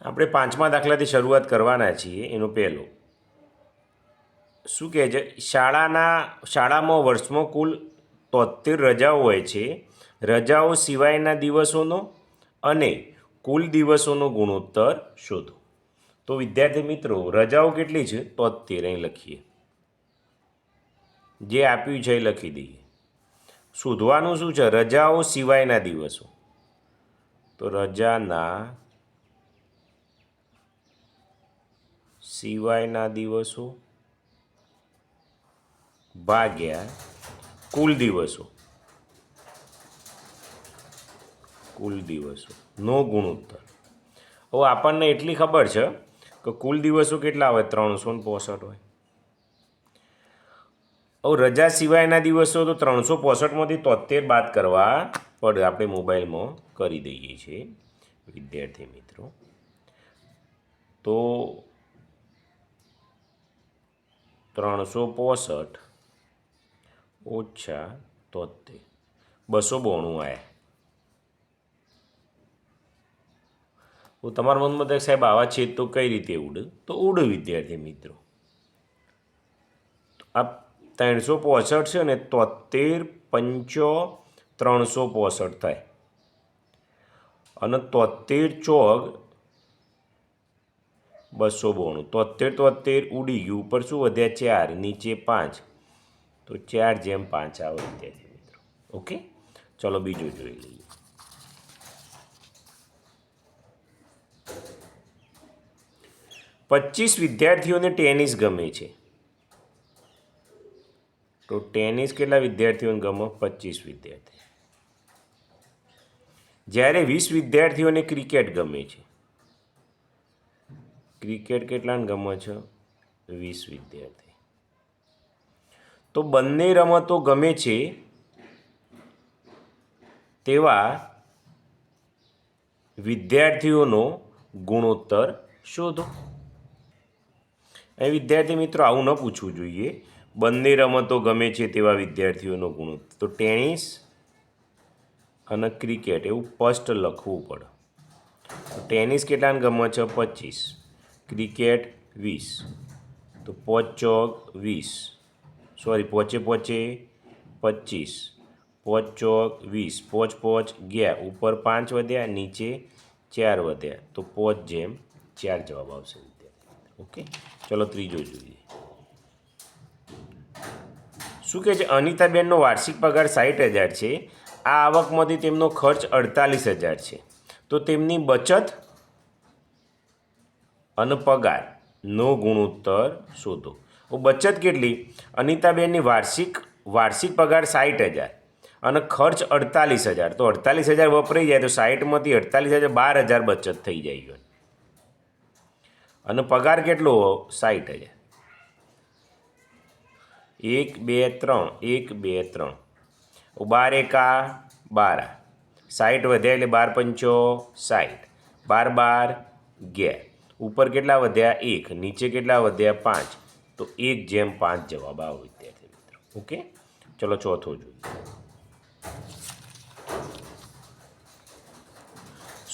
આપણે પાંચમા દાખલાથી શરૂઆત કરવાના છીએ. એનો પહેલો શું કહે છે, શાળામાં વર્ષમાં કુલ 73 રજાઓ હોય છે. રજાઓ સિવાયના દિવસોનો અને કુલ દિવસોનો ગુણોત્તર શોધો. તો વિદ્યાર્થી મિત્રો, રજાઓ કેટલી છે? 73. અહીં લખીએ, જે આપ્યું છે એ લખી દઈએ. શોધવાનું શું છે? રજાઓ સિવાયના દિવસો. તો રજાના સિવાયના દિવસો ભાગ્યા કુલ દિવસો નો ગુણોત્તર. હવે આપણને એટલી ખબર છે કે કુલ દિવસો કેટલા હોય? 365 હોય. હવે રજા સિવાયના દિવસો તો 365માંથી 73 બાદ કરવા પડે. આપણે મોબાઈલમાં કરી દઈએ છીએ વિદ્યાર્થી મિત્રો. તો 365 ઓછા 73, 292 આવ્યા. તો તમારા મનમાં થાય, સાહેબ આવા છેદ તો કઈ રીતે ઉડે? તો ઉડે વિદ્યાર્થી મિત્રો. આ 365 છે ને 73 પંચો 365 થાય, અને 73 ચોક 292. 73 ઉડી ગયું, ઉપર શું વધ્યા? 4, નીચે 5, તો 4/5 આવે વિદ્યાર્થી મિત્રો. ઓકે, ચલો બીજું જોઈ લઈએ. પચીસ વિદ્યાર્થીઓને ટેનિસ ગમે છે. તો ટેનિસ કેટલા વિદ્યાર્થીઓને ગમે? 25 વિદ્યાર્થી. જ્યારે 20 વિદ્યાર્થીઓને ક્રિકેટ ગમે છે. ક્રિકેટ કેટલાને ગમે છે? 20 વિદ્યાર્થી. તો બંને રમતો ગમે છે તેવા વિદ્યાર્થીઓનો ગુણોત્તર શોધો. અહીં વિદ્યાર્થી મિત્રો આવું ન પૂછવું જોઈએ. બંને રમતો ગમે છે તેવા વિદ્યાર્થીઓનો ગુણોત્તર. તો ટેનિસ અને ક્રિકેટ એવું સ્પષ્ટ લખવું પડે. ટેનિસ કેટલાને ગમે છે? 25. ક્રિકેટ 20. તો 5 ચોક 20, સોરી 5 25, 5 ચોક 20, 5 ગયા, ઉપર 5 વધ્યા, નીચે 4 વધ્યા, તો 5/4 જવાબ આવશે વિદ્યાર્થી. ઓકે, ચલો ત્રીજો જોઈએ. શું કહે છે? અનિતાબેનનો વાર્ષિક પગાર 60,000 છે. આ આવકમાંથી તેમનો ખર્ચ 48,000 છે. તો તેમની બચત અને પગારનો ગુણોત્તર શોધો. બચત કેટલી? અનિતાબેનની વાર્ષિક પગાર 60,000 અને ખર્ચ 48,000. તો 48,000 વપરાઈ જાય તો 60માંથી 48,000 12,000 બચત થઈ જાય. અને પગાર કેટલો? 60,000. 1 2 3, 1 2 3, 12 એકા 12, 60 વધ્યા એટલે 12 પંચો 60, 12 ગયા, ઉપર કેટલા વધ્યા? 1, નીચે કેટલા વધ્યા? 5, તો 1/5 જવાબ આવે વિદ્યાર્થી મિત્રો. ઓકે, ચલો ચોથો જોઈએ.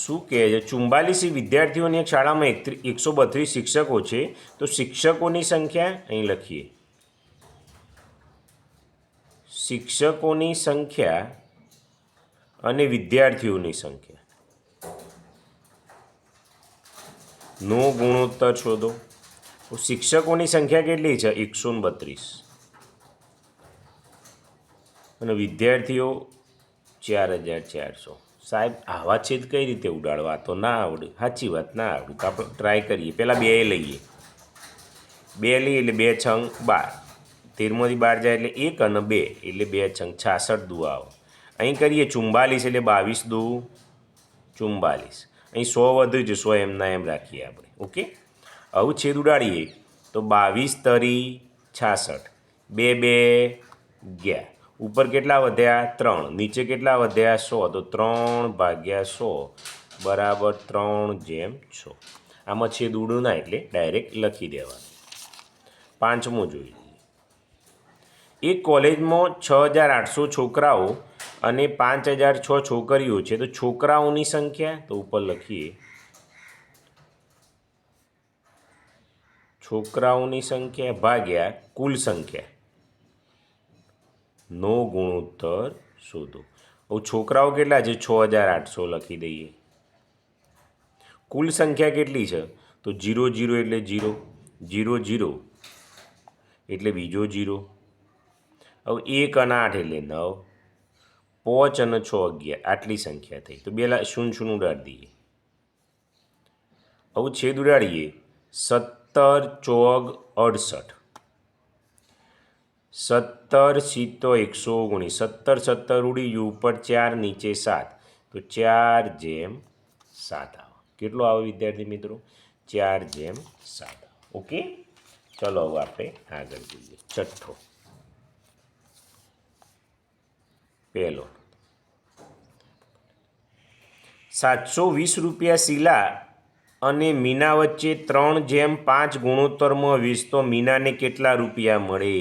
શું કહે છે? 44 વિદ્યાર્થીઓની એક શાળામાં 132 શિક્ષકો છે. તો શિક્ષકોની સંખ્યા અહીં લખીએ. શિક્ષકોની સંખ્યા અને વિદ્યાર્થીઓની સંખ્યા નો ગુણોત્તર શોધો. તો શિક્ષકોની સંખ્યા કેટલી છે? 132, અને વિદ્યાર્થીઓ 4,400. સાહેબ આવા છેદ કઈ રીતે ઉડાડવા? તો ના આવડે. સાચી વાત, ના આવડે. તો આપણે ટ્રાય કરીએ. પહેલાં 2 લઈએ. 2 લઈએ એટલે 2 છંગ 12. 13માંથી 12 જાય એટલે 1 અને 2 એટલે 2 છંગ 66 દુ આવે. અહીં કરીએ 44 એટલે 22 દુ 44. અહીં 100 વધ્યું છે, 100 એમના એમ રાખીએ આપણે. ઓકે, આવું છેદ ઉડાડીએ તો 22 તરી 66, 2 2 ગયા, ઉપર કેટલા વધ્યા? 3, નીચે કેટલા વધ્યા? 100, તો 3/100 બરાબર 3/6. આમાં છેદ ઉડું ના એટલે ડાયરેક્ટ લખી દેવાનું. પાંચમું જોઈએ. એક કોલેજમાં 6,800 છોકરાઓ અને 5,006 છોકરીઓ છે. તો છોકરાઓની સંખ્યા, તો ઉપર લખીએ છોકરાઓની સંખ્યા ભાગ્યા કુલ સંખ્યાનો ગુણોત્તર શોધો. હવે છોકરાઓ કેટલા છે? 6800 લખી દઈએ. કુલ સંખ્યા કેટલી છે? તો 0 0 એટલે 0, 0 0 એટલે બીજો 0. હવે 1 અને 8 એટલે 9, 5 અને 6 11, આટલી સંખ્યા થઈ. તો 2 શૂન્ય શૂન્ય ઉડાડી દઈએ. હવે છેદ ઉડાડીએ. 17 ચોગ 68, 17 સીતો 119, 17 17 ઉડી ગયું, ઉપર 4 નીચે 7, તો 4/7 આવે. કેટલો આવે વિદ્યાર્થી મિત્રો? 4/7 આવે. ઓકે, ચલો હવે આપણે આગળ જોઈએ. છઠ્ઠો પહેલો, 720 રૂપિયા શીલા અને મીના વચ્ચે 3/5 ગુણોત્તરમાં વેચતો મીનાને કેટલા રૂપિયા મળે?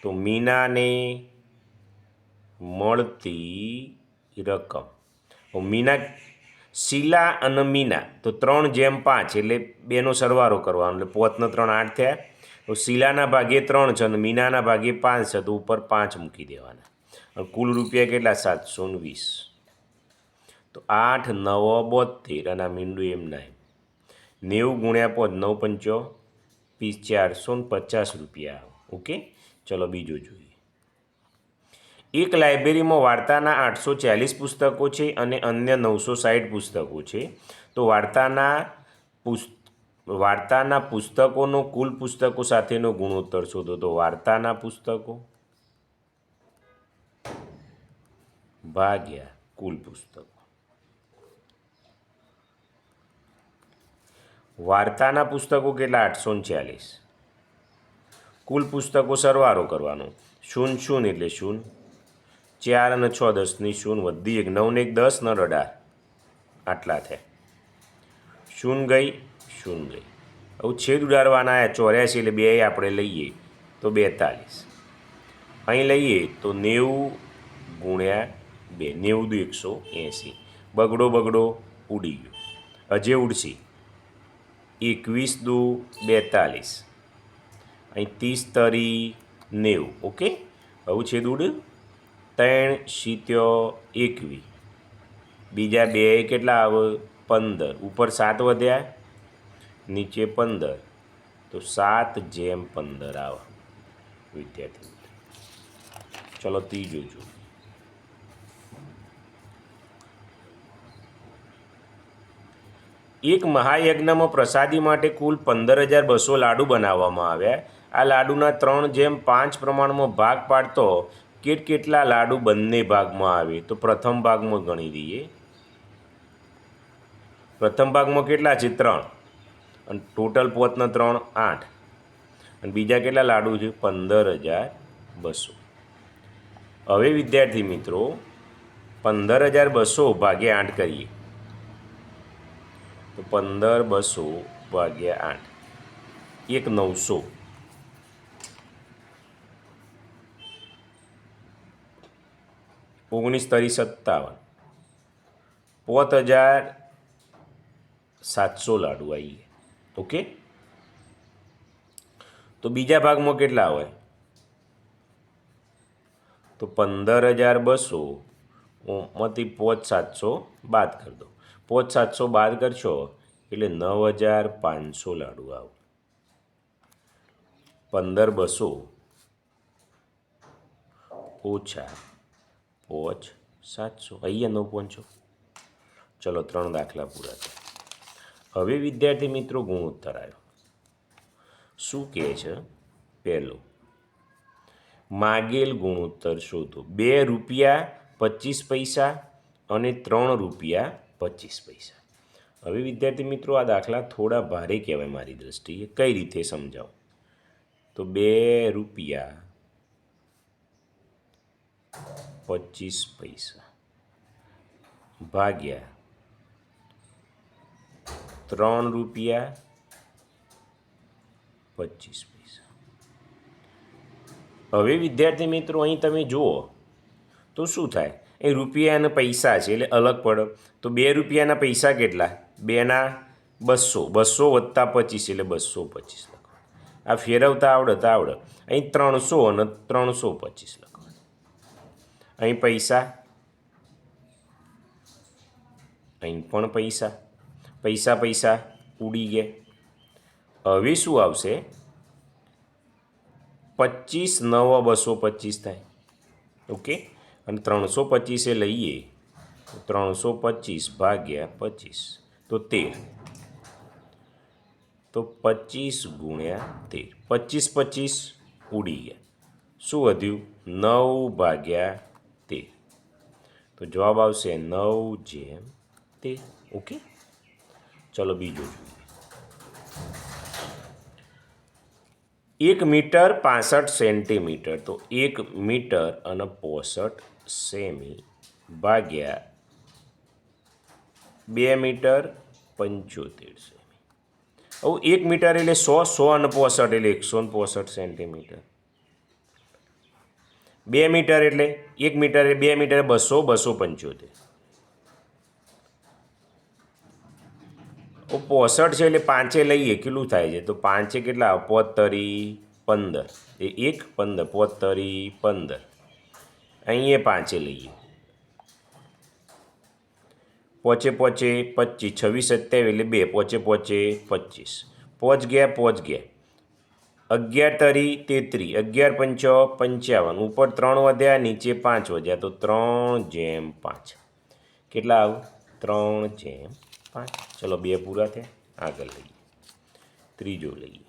તો મીનાને મળતી રકમ. મીના, શીલા અને મીના તો 3/5 એટલે બેનો સરવાળો કરવાનો, એટલે 5 ને 3 8 થયા. તો શીલાના ભાગે 3 છે અને મીનાના ભાગે 5 છે, તો ઉપર 5 મૂકી દેવાના. કુલ રૂપિયા કેટલા? 720. તો 8 9 72 અને આ મીંડું એમ ના એમ. 90 ગુણ્યા 5 9 5 450 રૂપિયા આવે. ઓકે, ચલો બીજો જોઈએ. એક લાઇબ્રેરીમાં વાર્તાના 840 પુસ્તકો છે અને અન્ય 960 પુસ્તકો છે. તો વાર્તાના પુસ્તકોનો કુલ પુસ્તકો સાથેનો ગુણોત્તર શોધો. તો વાર્તાના પુસ્તકો ભાગ્યા કુલ પુસ્તકો. વાર્તાના પુસ્તકો કેટલા? 840. કુલ પુસ્તકો સરવાળો કરવાનો. 0 0 એટલે 0, 4 અને 6 10ની 0 વધી 1, 9 ને 1 10 ને 18, આટલા થયા. 0 ગઈ 0 ગઈ. હવે છેદ ઉડાડવાના આવ્યા 84 એટલે 2 આપણે લઈએ તો 42. અહીં લઈએ તો 90 ગુણ્યા 2, 90 180. બગડો બગડો ઉડી ગયો. હજે ઉડશે. 21 દુ 42, અહીં 30 તરી 90. ઓકે, હવે છેદ ઉડ. 3 સીત્યો 21, બીજા 2 કેટલા આવે? 15, ઉપર 7 વધ્યા, નીચે 15, તો 7/15 આવે વિદ્યાર્થી. ચલો ત્રીજો જો. એક મહાયજ્ઞમાં પ્રસાદી માટે કુલ 15,200 લાડુ બનાવવામાં આવ્યા. આ લાડુના 3/5 પ્રમાણમાં ભાગ પાડતો કેટલા લાડુ બંને ભાગમાં આવે? તો પ્રથમ ભાગમાં ગણી દઈએ. પ્રથમ ભાગમાં કેટલા છે? 3, અને ટોટલ 5 ને 3 8, અને બીજા કેટલા લાડુ છે? 15,200. હવે વિદ્યાર્થી મિત્રો 15,200 ભાગ્યા 8 કરીએ. તો 15,200 ભાગ્યા 8, 1,900. 19 તરી 57, 5,700 લાડુ આવી ગયા. ઓકે, તો બીજા ભાગમાં કેટલા હોય? તો 15,200 માંથી 5,700 બાદ કરી દો. 5,700 બાદ કરશો એટલે 9,500 લાડુ આવે. 15,200 ઓછા 5,700, અહીંયા 9,500. ચલો 3 દાખલા પૂરા થયા. હવે વિદ્યાર્થી મિત્રો ગુણોત્તર આવ્યો. શું કહે છે? પહેલો, માગેલ ગુણોત્તર શોધો. 2 રૂપિયા 25 પૈસા અને 3 રૂપિયા 25 પૈસા. હવે વિદ્યાર્થી મિત્રો આ દાખલા થોડા ભારે કહેવાય મારી દૃષ્ટિએ. કઈ રીતે સમજાવું? તો 2 રૂપિયા 25 પૈસા ભાગ્યા 3 રૂપિયા 25 પૈસા. હવે વિદ્યાર્થી મિત્રો અહીં તમે જુઓ તો શું થાય? એ રૂપિયા અને પૈસા છે એટલે અલગ પડે. તો 2 રૂપિયાના પૈસા કેટલા? 2 ના 200 વત્તા 25 એટલે 225 લખવાનું. આ ફેરવતા આવડે. અહીં 300 અને 325 લખવાનું. અહીં પૈસા, અહીં પણ પૈસા ઉડી ગયા. હવે શું આવશે? 25 9 225 થાય. ઓકે, અને 325 લઈએ 325 ભાગ્યા 25 તો 13. તો 25 ગુણ્યા 13, 25 ઉડી ગયા. શું વધ્યું? 9 ભાગ્યા 13. તો જવાબ આવશે 9/13. ઓકે, ચલો બીજું જોઈએ. 1 મીટર 65 સેન્ટીમીટર. તો 1 મીટર અને 65 સેમી ભાગ્યા 2 મીટર 75 સેમી. હવે 1 મીટર એટલે 100 અને 65 એટલે 165 સેન્ટીમીટર. 2 મીટર એટલે 1 મીટર એટલે 2 મીટર 200 275. 65 છે એટલે 5 લઈએ કેટલું થાય છે? તો 5 કેટલા? 15 એ 1 15 15. અહીં 5 લઈએ. 5 25 26 27 એટલે 2 5 25. 5 ગયા. 11 તરી 33, 11 પંચો 55. ઉપર 3 વધ્યા, નીચે 5 વધ્યા, તો 3/5. કેટલા આવું? 3/5. ચલો 2 પૂરા થયા. આગળ લઈએ, ત્રીજો લઈએ.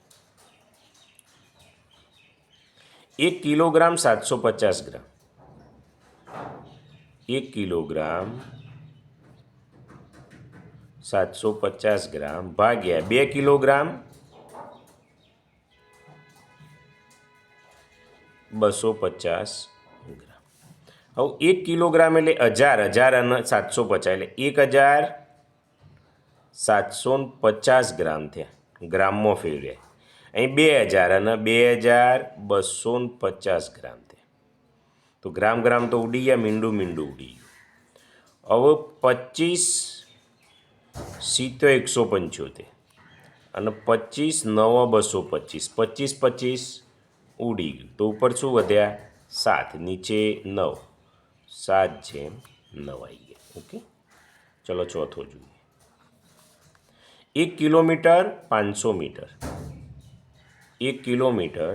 1 કિલોગ્રામ 750 ગ્રામ. 1 કિલોગ્રામ 750 ગ્રામ ભાગ્યા 2 કિલોગ્રામ 250 ગ્રામ. હવે 1 કિલોગ્રામ એટલે 1000 અને 750 એટલે 1750 ગ્રામ થયા. ગ્રામમાં ફેરવ્યા. અહીં 2000 અને 2250 ગ્રામ થયા. તો ગ્રામ તો ઉડી ગયા, મીંડું ઉડી ગયું. હવે 25 સીતો 175 અને 25 9 225. 25 ઉડી ગયું. તો ઉપર શું વધ્યા? 7, નીચે 9. 7/9 આવી ગયા. ઓકે, ચલો ચોથો જોઈએ. 1 કિલોમીટર 500 મીટર. 1 કિલોમીટર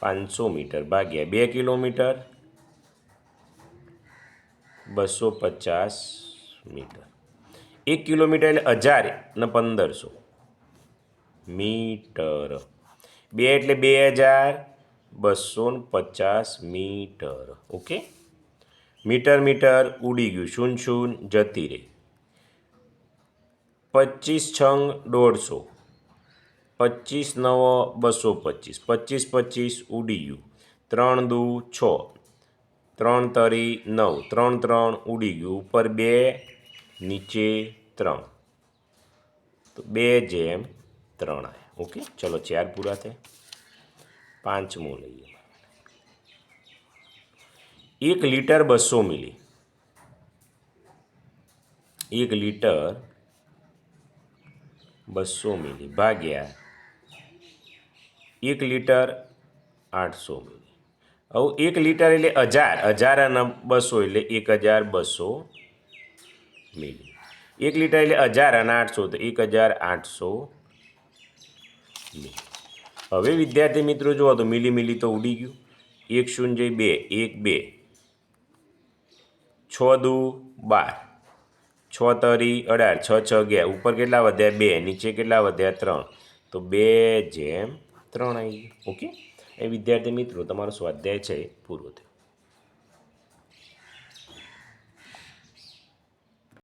500 મીટર ભાગ્યા 2 કિલોમીટર 250 મીટર. 1 કિલોમીટર એટલે 1000 અને 1500 મીટર. 2 એટલે 2250 મીટર. ઓકે, મીટર ઉડી ગયું. 0 જતી રહી. 25 6 150. 25 9 225. 25 ઉડી ગયું. 3 2 6, 3 તરી 9, 3 ઉડી ગયું. ઉપર 2, નીચે 3. તો 2/3 આવ્યા. ઓકે, ચલો 4 પૂરા થયા. 5મો લઈએ. 1 લીટર 200 મિલી. 1 લીટર 200 મિલી ભાગ્યા 1 લીટર 800 મિલી. હવે 1 લીટર એટલે 1000 અને 200 એટલે 1200 મિલી. 1 લીટર એટલે 1000 અને 800 તો 1800 મિલી. હવે વિદ્યાર્થી મિત્રો જુઓ તો મિલી તો ઉડી ગયું. 1 0 2, 1 2, 6 2 12, 6 તરી 18, 6 6 ગયા. ઉપર કેટલા વધ્યા? 2, નીચે કેટલા વધ્યા? 3. તો 2/3 આવી ગયું. ઓકે, એ વિદ્યાર્થી મિત્રો તમારો સ્વાધ્યાય છે પૂરો થયો.